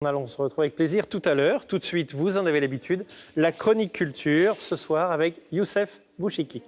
On allons se retrouver avec plaisir tout à l'heure. Tout de suite, vous en avez l'habitude, la chronique culture, ce soir avec Youssef Bouchiki.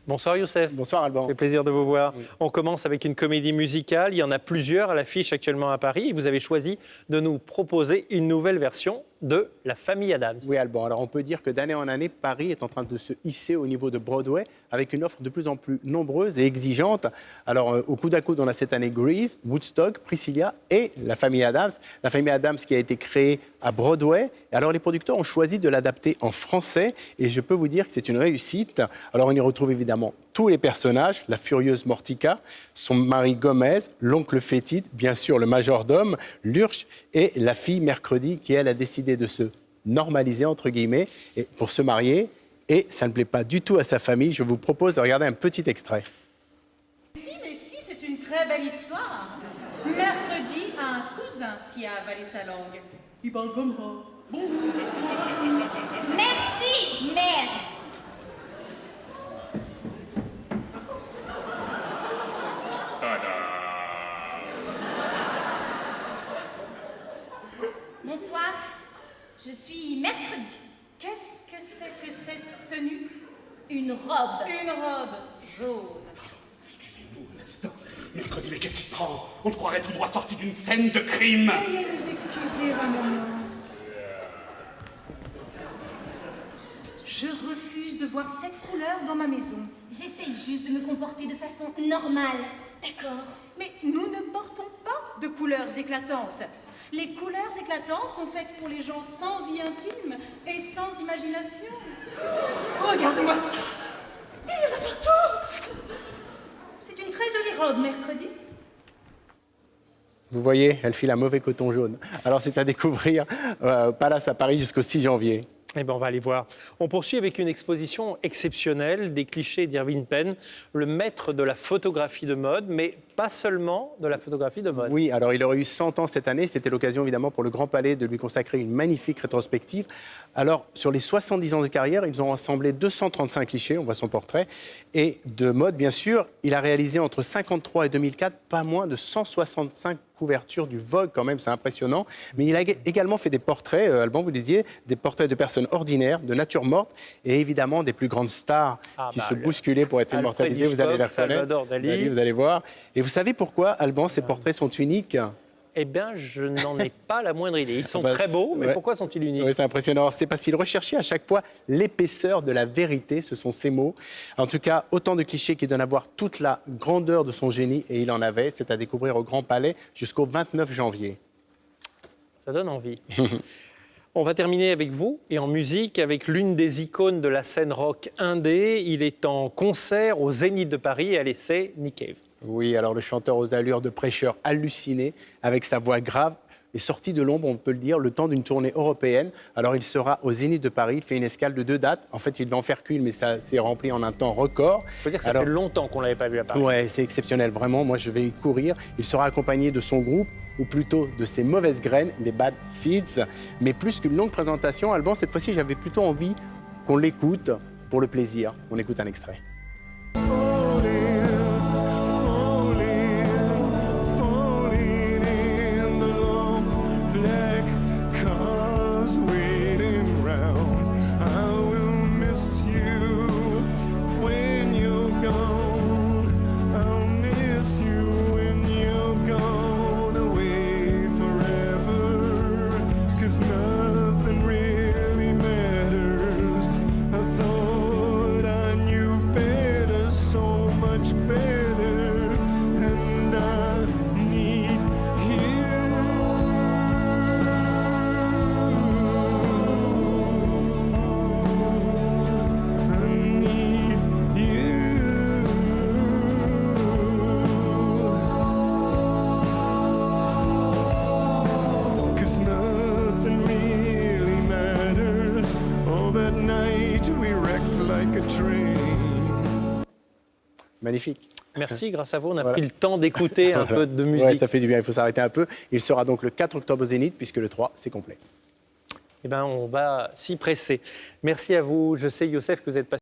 Bonsoir Youssef. Bonsoir Alban. Ça fait plaisir de vous voir. Oui. On commence avec une comédie musicale. Il y en a plusieurs à l'affiche actuellement à Paris. Et vous avez choisi de nous proposer une nouvelle version de La Famille Adams. Oui Alban, alors on peut dire que d'année en année, Paris est en train de se hisser au niveau de Broadway avec une offre de plus en plus nombreuse et exigeante. Alors au coude à coude, on a cette année Grease, Woodstock, Priscilla et La Famille Adams. La Famille Adams qui a été créée à Broadway. Alors les producteurs ont choisi de l'adapter en français et je peux vous dire que c'est une réussite. Alors on y retrouve évidemment tous les personnages, la furieuse Mortica, son mari Gomez, l'oncle Fétide, bien sûr le majordome, Lurch et la fille Mercredi qui elle a décidé de se normaliser entre guillemets et pour se marier et ça ne plaît pas du tout à sa famille. Je vous propose de regarder un petit extrait. Mais si, c'est une très belle histoire. Mercredi a un cousin qui a avalé sa langue. Il parle comme ça. Merci, mère. Bonsoir, je suis Mercredi. Qu'est-ce que c'est que cette tenue? Une robe. Une robe jaune. Excusez-vous un instant. Mercredi, mais qu'est-ce qui te prend? On te croirait tout droit sorti d'une scène de crime. Veuillez nous excuser un moment. Je refuse de voir cette couleur dans ma maison. J'essaye juste de me comporter de façon normale, d'accord? Mais nous ne portons pas de couleurs éclatantes. Les couleurs éclatantes sont faites pour les gens sans vie intime et sans imagination. Regarde-moi ça! Il y en a partout! C'est une très jolie robe, Mercredi. Vous voyez, elle file un mauvais coton jaune. Alors c'est à découvrir Palace à Paris jusqu'au 6 janvier. Eh bien, on va aller voir. On poursuit avec une exposition exceptionnelle des clichés d'Irving Penn, le maître de la photographie de mode, mais pas seulement de la photographie de mode. Oui, alors il aurait eu 100 ans cette année. C'était l'occasion évidemment pour le Grand Palais de lui consacrer une magnifique rétrospective. Alors sur les 70 ans de carrière, ils ont rassemblé 235 clichés, on voit son portrait, et de mode bien sûr. Il a réalisé entre 1953 et 2004 pas moins de 165 couvertures du Vogue quand même, c'est impressionnant. Mais il a également fait des portraits, Alban, vous disiez, des portraits de personnes ordinaires, de nature morte, et évidemment des plus grandes stars qui se bousculaient pour être immortalisées. Vous allez les reconnaître. Salvador Dali. Vous allez voir. Et vous savez pourquoi, Alban, ces portraits sont uniques? Eh bien, je n'en ai pas la moindre idée. Ils sont Bah, très beaux, mais ouais. pourquoi sont-ils uniques? Oui, c'est impressionnant. Alors, c'est parce qu'il recherchait à chaque fois l'épaisseur de la vérité, ce sont ses mots. En tout cas, autant de clichés qui donnent à voir toute la grandeur de son génie, et il en avait. C'est à découvrir au Grand Palais jusqu'au 29 janvier. Ça donne envie. On va terminer avec vous et en musique avec l'une des icônes de la scène rock indé. Il est en concert au Zénith de Paris. Allez, c'est Nick Cave. Oui, alors le chanteur aux allures de prêcheur halluciné, avec sa voix grave, est sorti de l'ombre, on peut le dire, le temps d'une tournée européenne. Alors il sera au Zénith de Paris, il fait une escale de 2 dates. En fait, il devait en faire qu'une, mais ça s'est rempli en un temps record. Il faut dire que ça fait longtemps qu'on ne l'avait pas vu à Paris. Ouais, c'est exceptionnel, vraiment. Moi, je vais y courir. Il sera accompagné de son groupe, ou plutôt de ses mauvaises graines, les Bad Seeds. Mais plus qu'une longue présentation, Alban, cette fois-ci, j'avais plutôt envie qu'on l'écoute pour le plaisir. On écoute un extrait. Magnifique. Merci, grâce à vous, on a pris le temps d'écouter un peu de musique. Ouais, ça fait du bien, il faut s'arrêter un peu. Il sera donc le 4 octobre au Zénith, puisque le 3, c'est complet. Eh bien, on va s'y presser. Merci à vous. Je sais, Youssef, que vous êtes passionné.